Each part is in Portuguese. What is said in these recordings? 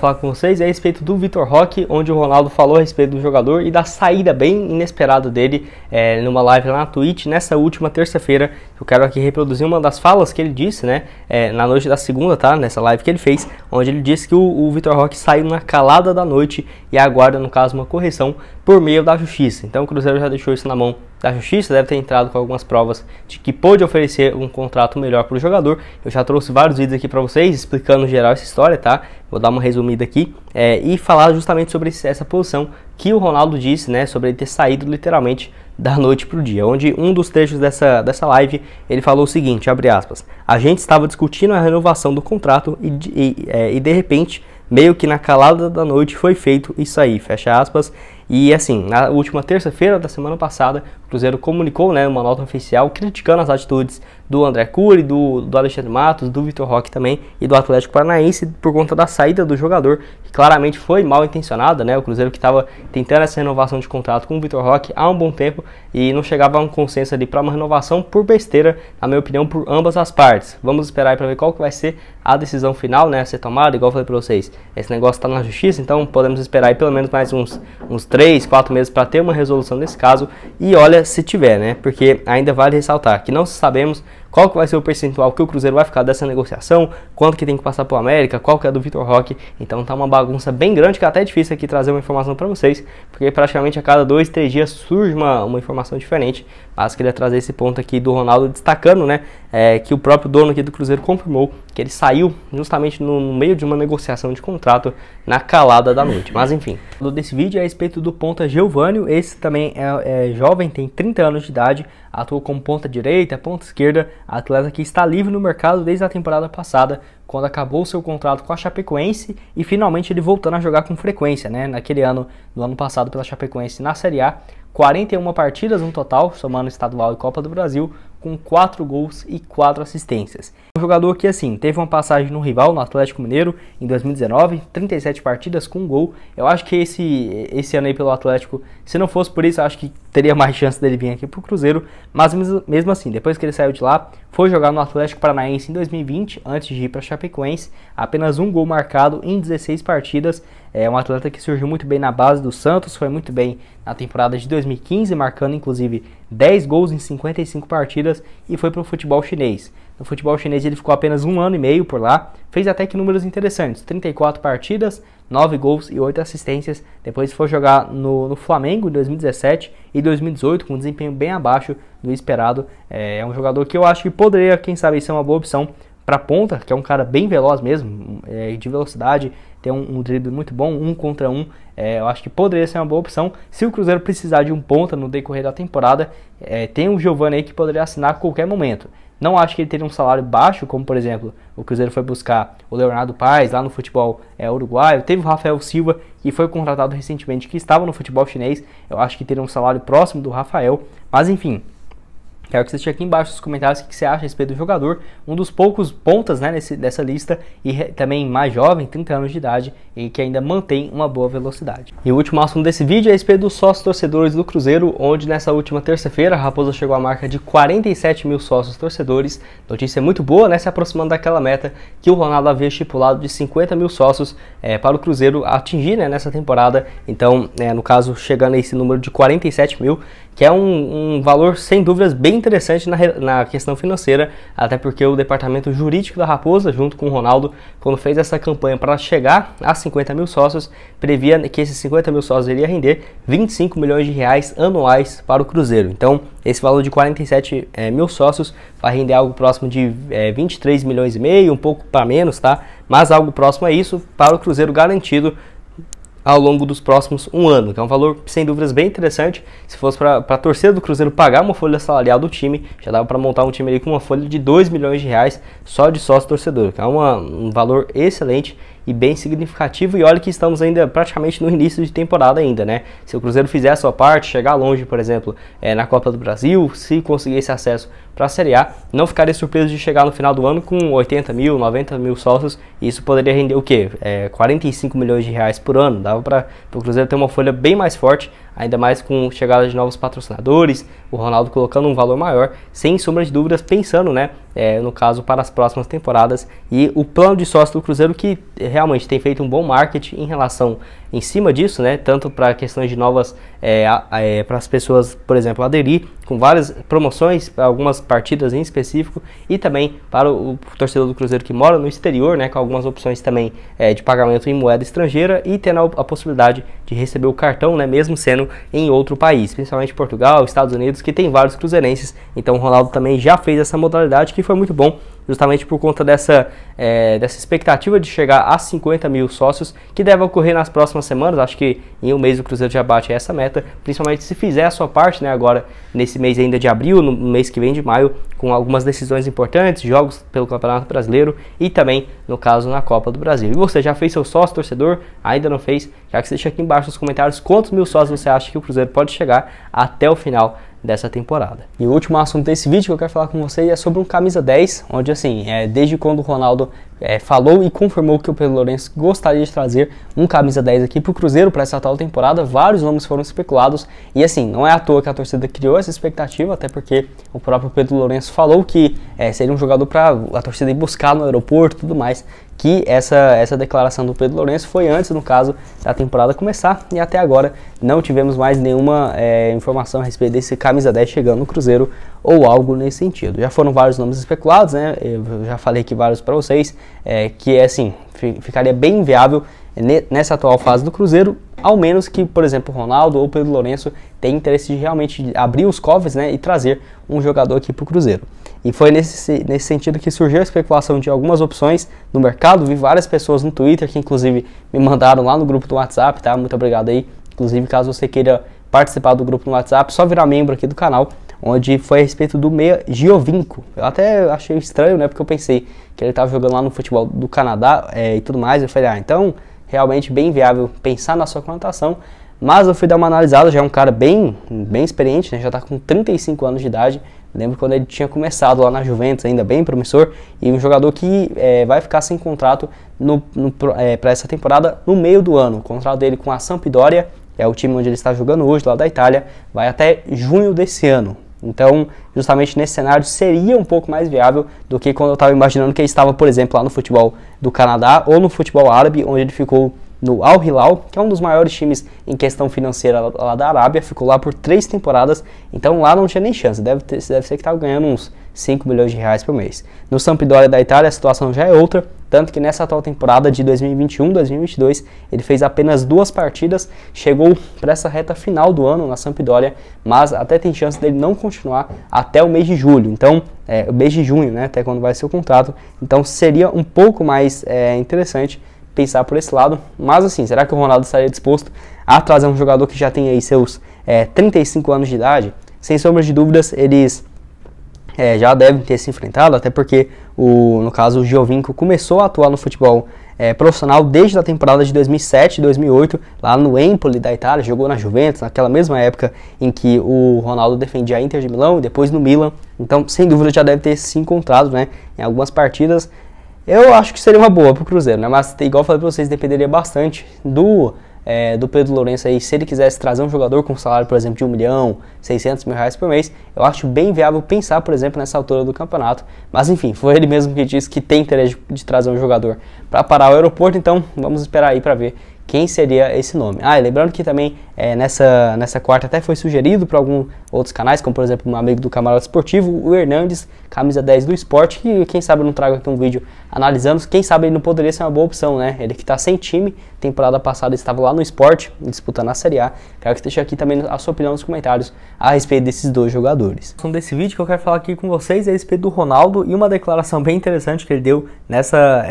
falar com vocês é a respeito do Vitor Roque, onde o Ronaldo falou a respeito do jogador e da saída bem inesperada dele numa live lá na Twitch nessa última terça-feira. Eu quero aqui reproduzir uma das falas que ele disse, né, na noite da segunda, tá? Nessa live que ele fez, onde ele disse que o Vitor Roque saiu na calada da noite e aguarda, no caso, uma correção por meio da justiça. Então o Cruzeiro já deixou isso na mão da justiça, deve ter entrado com algumas provas de que pôde oferecer um contrato melhor para o jogador. Eu já trouxe vários vídeos aqui para vocês explicando em geral essa história, tá? Vou dar uma resumida aqui e falar justamente sobre essa posição que o Ronaldo disse, né, sobre ele ter saído literalmente da noite para o dia, onde um dos trechos dessa live ele falou o seguinte, abre aspas: a gente estava discutindo a renovação do contrato e de repente, meio que na calada da noite foi feito isso aí, fecha aspas. E assim, na última terça-feira da semana passada, o Cruzeiro comunicou, né, uma nota oficial criticando as atitudes do André Cury, do Alexandre Matos, do Vitor Roque também e do Atlético Paranaense por conta da saída do jogador, que claramente foi mal intencionada, né? O Cruzeiro que estava tentando essa renovação de contrato com o Vitor Roque há um bom tempo e não chegava a um consenso ali para uma renovação por besteira, na minha opinião, por ambas as partes. Vamos esperar para ver qual que vai ser a decisão final, né, a ser tomada. Igual eu falei para vocês, esse negócio está na justiça, então podemos esperar aí pelo menos mais uns 3, 4 meses para ter uma resolução desse caso. E olha, se tiver, né, porque ainda vale ressaltar que não sabemos qual que vai ser o percentual que o Cruzeiro vai ficar dessa negociação, quanto que tem que passar para o América, qual que é do Vitor Roque. Então tá uma bagunça bem grande, que até é difícil aqui trazer uma informação para vocês, porque praticamente a cada 2, 3 dias surge uma informação diferente. Mas queria trazer esse ponto aqui do Ronaldo destacando, né, que o próprio dono aqui do Cruzeiro confirmou que ele saiu justamente no meio de uma negociação de contrato na calada da noite. Mas enfim, desse vídeo é a respeito do ponta Geovânio. Esse também é jovem, tem 30 anos de idade, atua como ponta direita, ponta esquerda, atleta que está livre no mercado desde a temporada passada, quando acabou seu contrato com a Chapecoense e finalmente ele voltando a jogar com frequência, né? Naquele ano, no ano passado pela Chapecoense na Série A, 41 partidas no total, somando estadual e Copa do Brasil, com 4 gols e 4 assistências. Um jogador que, assim, teve uma passagem no rival, no Atlético Mineiro, em 2019, 37 partidas com 1 gol. Eu acho que esse ano aí pelo Atlético, se não fosse por isso, eu acho que teria mais chance dele vir aqui pro Cruzeiro. Mas mesmo assim, depois que ele saiu de lá, foi jogar no Atlético Paranaense em 2020, antes de ir para Chapecoense, apenas 1 gol marcado em 16 partidas. É um atleta que surgiu muito bem na base do Santos, foi muito bem na temporada de 2015, marcando inclusive 10 gols em 55 partidas e foi para o futebol chinês. No futebol chinês ele ficou apenas 1 ano e meio por lá, fez até que números interessantes, 34 partidas, 9 gols e 8 assistências. Depois foi jogar no Flamengo em 2017 e 2018 com um desempenho bem abaixo do esperado. É um jogador que eu acho que poderia, quem sabe, ser uma boa opção para ponta, que é um cara bem veloz mesmo, de velocidade, tem um drible muito bom, 1 contra 1, eu acho que poderia ser uma boa opção. Se o Cruzeiro precisar de um ponta no decorrer da temporada, tem o Geovânio aí que poderia assinar a qualquer momento. Não acho que ele teria um salário baixo, como por exemplo, o Cruzeiro foi buscar o Leonardo Paes lá no futebol uruguaio, teve o Rafael Silva, que foi contratado recentemente, que estava no futebol chinês, eu acho que teria um salário próximo do Rafael, mas enfim. Quero que você deixe aqui embaixo nos comentários o que você acha a respeito do jogador, um dos poucos pontas, né, dessa lista, e também mais jovem, 30 anos de idade, e que ainda mantém uma boa velocidade. E o último assunto desse vídeo é a respeito dos sócios torcedores do Cruzeiro, onde nessa última terça-feira a Raposa chegou à marca de 47 mil sócios torcedores. Notícia muito boa, né, se aproximando daquela meta que o Ronaldo havia estipulado de 50 mil sócios para o Cruzeiro atingir, né, nessa temporada. Então, no caso, chegando a esse número de 47 mil, que é um valor, sem dúvidas, bem interessante na questão financeira, até porque o departamento jurídico da Raposa, junto com o Ronaldo, quando fez essa campanha para chegar a 50 mil sócios, previa que esses 50 mil sócios iria render 25 milhões de reais anuais para o Cruzeiro. Então, esse valor de 47 mil sócios vai render algo próximo de 23 milhões e meio, um pouco para menos, tá? Mas algo próximo a isso para o Cruzeiro garantido ao longo dos próximos 1 ano, que é um valor sem dúvidas bem interessante. Se fosse para a torcida do Cruzeiro pagar uma folha salarial do time, já dava para montar um time ali com uma folha de 2 milhões de reais só de sócio torcedor, que é um valor excelente e bem significativo. E olha que estamos ainda praticamente no início de temporada ainda, né? Se o Cruzeiro fizer a sua parte, chegar longe, por exemplo, na Copa do Brasil, se conseguir esse acesso para a Série A, não ficaria surpreso de chegar no final do ano com 80 mil, 90 mil sócios, e isso poderia render o quê? 45 milhões de reais por ano. Dava para o Cruzeiro ter uma folha bem mais forte, ainda mais com chegada de novos patrocinadores, o Ronaldo colocando um valor maior, sem sombra de dúvidas, pensando, né, no caso, para as próximas temporadas, e o plano de sócio do Cruzeiro que realmente tem feito um bom marketing em relação, em cima disso, né, tanto para questões de novas, para as pessoas, por exemplo, aderir, com várias promoções para algumas partidas em específico, e também para o torcedor do Cruzeiro que mora no exterior, né, com algumas opções também de pagamento em moeda estrangeira e tendo a possibilidade de receber o cartão, né, mesmo sendo em outro país, principalmente Portugal, Estados Unidos, que tem vários cruzeirenses. Então o Ronaldo também já fez essa modalidade, que foi muito bom, justamente por conta dessa expectativa de chegar a 50 mil sócios, que deve ocorrer nas próximas semanas. Acho que em um mês o Cruzeiro já bate essa meta, principalmente se fizer a sua parte, né, agora nesse mês ainda de abril, no mês que vem de maio, com algumas decisões importantes, jogos pelo Campeonato Brasileiro e também, no caso, na Copa do Brasil. E você já fez seu sócio, torcedor? Ainda não fez? Já que você deixa aqui embaixo nos comentários quantos mil sócios você acha que o Cruzeiro pode chegar até o final dessa temporada. E o último assunto desse vídeo que eu quero falar com vocês é sobre um camisa 10, onde assim, desde quando o Ronaldo falou e confirmou que o Pedro Lourenço gostaria de trazer um camisa 10 aqui para o Cruzeiro para essa atual temporada, vários nomes foram especulados, e assim, não é à toa que a torcida criou essa expectativa, até porque o próprio Pedro Lourenço falou que seria um jogador para a torcida ir buscar no aeroporto e tudo mais, que essa declaração do Pedro Lourenço foi antes, no caso, da temporada começar, e até agora não tivemos mais nenhuma informação a respeito desse camisa 10 chegando no Cruzeiro ou algo nesse sentido. Já foram vários nomes especulados, né? Eu já falei aqui vários para vocês, que assim, ficaria bem inviável nessa atual fase do Cruzeiro, ao menos que, por exemplo, o Ronaldo ou o Pedro Lourenço tenham interesse de realmente abrir os cofres, né, e trazer um jogador aqui para o Cruzeiro. E foi nesse sentido que surgiu a especulação de algumas opções no mercado. Vi várias pessoas no Twitter que inclusive me mandaram lá no grupo do WhatsApp, tá? Muito obrigado aí. Inclusive, caso você queira participar do grupo no WhatsApp, só virar membro aqui do canal, onde foi a respeito do meia Giovinco. Eu até achei estranho, né, porque eu pensei que ele estava jogando lá no futebol do Canadá e tudo mais. Eu falei, então realmente bem viável pensar na sua contratação, mas eu fui dar uma analisada. Já é um cara bem experiente, né, já está com 35 anos de idade. Lembro quando ele tinha começado lá na Juventus, ainda bem promissor, e um jogador que vai ficar sem contrato para essa temporada no meio do ano. O contrato dele com a Sampdoria, é o time onde ele está jogando hoje, lá da Itália, vai até junho desse ano. Então, justamente nesse cenário, seria um pouco mais viável do que quando eu estava imaginando que ele estava, por exemplo, lá no futebol do Canadá ou no futebol árabe, onde ele ficou no Al Hilal, que é um dos maiores times em questão financeira lá da Arábia, ficou lá por 3 temporadas, então lá não tinha nem chance, deve ser que estava ganhando uns 5 milhões de reais por mês. No Sampdoria da Itália a situação já é outra, tanto que nessa atual temporada de 2021-2022 ele fez apenas 2 partidas, chegou para essa reta final do ano na Sampdoria, mas até tem chance dele não continuar até o mês de julho, então o mês de junho, né, até quando vai ser o contrato, então seria um pouco mais interessante pensar por esse lado. Mas assim, será que o Ronaldo estaria disposto a trazer um jogador que já tem aí seus 35 anos de idade? Sem sombra de dúvidas, eles já devem ter se enfrentado, até porque no caso o Giovinco começou a atuar no futebol profissional desde a temporada de 2007 2008, lá no Empoli da Itália, jogou na Juventus, naquela mesma época em que o Ronaldo defendia a Inter de Milão e depois no Milan. Então, sem dúvida, já deve ter se encontrado, né, em algumas partidas. Eu acho que seria uma boa pro Cruzeiro, né? Mas igual eu falei pra vocês, dependeria bastante do Pedro Lourenço aí. Se ele quisesse trazer um jogador com salário, por exemplo, de 1 milhão, 600 mil reais por mês, eu acho bem viável pensar, por exemplo, nessa altura do campeonato. Mas enfim, foi ele mesmo que disse que tem interesse de trazer um jogador para parar o aeroporto, então vamos esperar aí para ver quem seria esse nome. E lembrando que também nessa quarta até foi sugerido para alguns outros canais, como por exemplo um amigo do Camarote Esportivo, o Hernandes, camisa 10 do Sport, que quem sabe eu não trago aqui um vídeo analisando, quem sabe ele não poderia ser uma boa opção, né? Ele que está sem time, temporada passada estava lá no Sport, disputando a Série A. Quero que deixe aqui também a sua opinião nos comentários a respeito desses dois jogadores. O desse vídeo que eu quero falar aqui com vocês é a respeito do Ronaldo e uma declaração bem interessante que ele deu nessa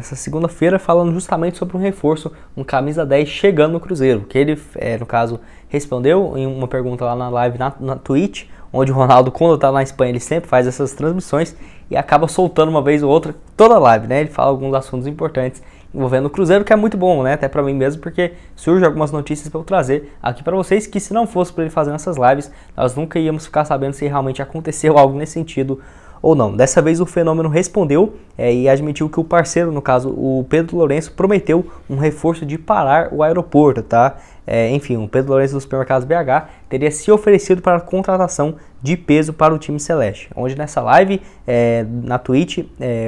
segunda-feira, falando justamente sobre um reforço, um camisa 10 chegando no Cruzeiro, que ele, no caso, respondeu em uma pergunta lá na live na Twitch, onde o Ronaldo, quando tá na Espanha, ele sempre faz essas transmissões e acaba soltando uma vez ou outra toda a live, né? Ele fala alguns assuntos importantes envolvendo o Cruzeiro, que é muito bom, né? Até pra mim mesmo, porque surgem algumas notícias para eu trazer aqui para vocês, que se não fosse para ele fazendo essas lives, nós nunca íamos ficar sabendo se realmente aconteceu algo nesse sentido ou não. Dessa vez o Fenômeno respondeu e admitiu que o parceiro, no caso o Pedro Lourenço, prometeu um reforço de parar o aeroporto, tá? Enfim, o Pedro Lourenço dos Supermercados BH teria se oferecido para a contratação de peso para o time celeste, onde nessa live na Twitch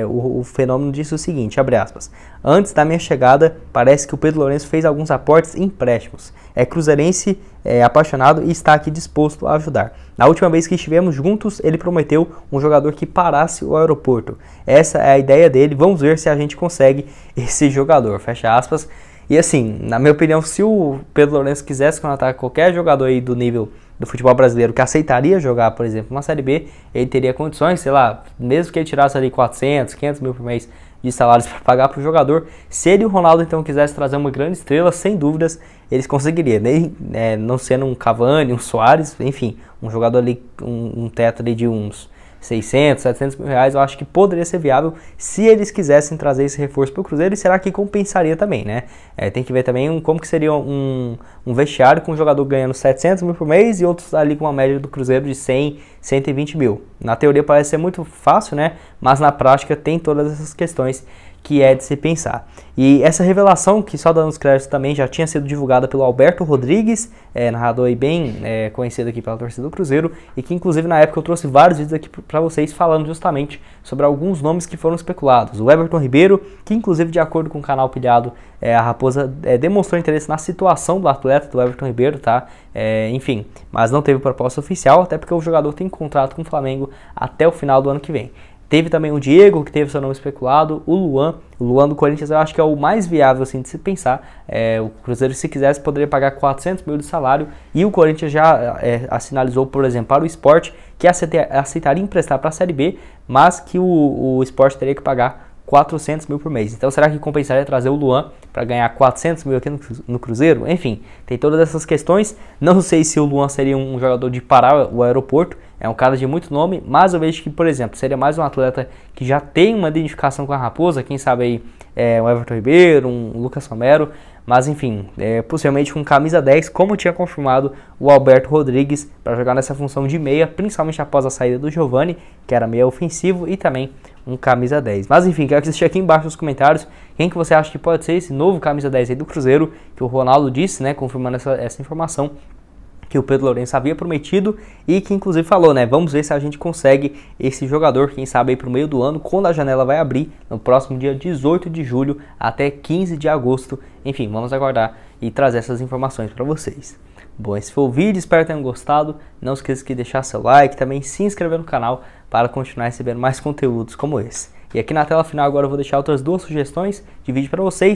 o Fenômeno disse o seguinte, abre aspas: antes da minha chegada, parece que o Pedro Lourenço fez alguns aportes em empréstimos, é cruzeirense, apaixonado e está aqui disposto a ajudar. Na última vez que estivemos juntos, ele prometeu um jogador que parasse o aeroporto. Essa é a ideia dele, vamos ver se a gente consegue esse jogador, fecha aspas. E assim, na minha opinião, se o Pedro Lourenço quisesse contratar qualquer jogador aí do nível do futebol brasileiro que aceitaria jogar, por exemplo, uma Série B, ele teria condições, sei lá, mesmo que ele tirasse ali 400, 500 mil por mês de salários para pagar para o jogador. Se ele e o Ronaldo então quisesse trazer uma grande estrela, sem dúvidas, eles conseguiriam, não sendo um Cavani, um Suárez, enfim, um jogador ali, um teto ali de uns 600, 700 mil reais, eu acho que poderia ser viável se eles quisessem trazer esse reforço para o Cruzeiro, e será que compensaria também, né? Tem que ver também como que seria um vestiário com um jogador ganhando 700 mil por mês e outros ali com uma média do Cruzeiro de 100, 120 mil. Na teoria parece ser muito fácil, né? Mas na prática tem todas essas questões que é de se pensar. E essa revelação, que só dando os créditos também, já tinha sido divulgada pelo Alberto Rodrigues, narrador aí bem conhecido aqui pela torcida do Cruzeiro, e que inclusive na época eu trouxe vários vídeos aqui para vocês falando justamente sobre alguns nomes que foram especulados. O Everton Ribeiro, que inclusive de acordo com o canal Pilhado, a Raposa demonstrou interesse na situação do atleta, do Everton Ribeiro, tá? Enfim, mas não teve proposta oficial, até porque o jogador tem contrato com o Flamengo até o final do ano que vem. Teve também o Diego, que teve seu nome especulado, o Luan do Corinthians eu acho que é o mais viável assim, de se pensar. O Cruzeiro, se quisesse, poderia pagar 400 mil de salário, e o Corinthians já sinalizou, por exemplo, para o Sport, que aceitaria emprestar para a Série B, mas que o Sport teria que pagar 400 mil por mês. Então será que compensaria trazer o Luan para ganhar 400 mil aqui no Cruzeiro? Enfim, tem todas essas questões. Não sei se o Luan seria um jogador de parar o aeroporto, é um cara de muito nome, mas eu vejo que, por exemplo, seria mais um atleta que já tem uma identificação com a Raposa, quem sabe aí um Everton Ribeiro, um Lucas Romero, mas enfim, possivelmente com camisa 10, como tinha confirmado o Alberto Rodrigues, para jogar nessa função de meia, principalmente após a saída do Giovani, que era meia ofensivo, e também um camisa 10. Mas enfim, quero que você deixe aqui embaixo nos comentários quem que você acha que pode ser esse novo camisa 10 aí do Cruzeiro, que o Ronaldo disse, né, confirmando essa informação, que o Pedro Lourenço havia prometido e que inclusive falou, né, vamos ver se a gente consegue esse jogador, quem sabe aí pro meio do ano, quando a janela vai abrir, no próximo dia 18 de julho até 15 de agosto. Enfim, vamos aguardar e trazer essas informações para vocês. Bom, esse foi o vídeo, espero que tenham gostado. Não esqueça de deixar seu like, também se inscrever no canal para continuar recebendo mais conteúdos como esse. E aqui na tela final agora eu vou deixar outras duas sugestões de vídeo para vocês.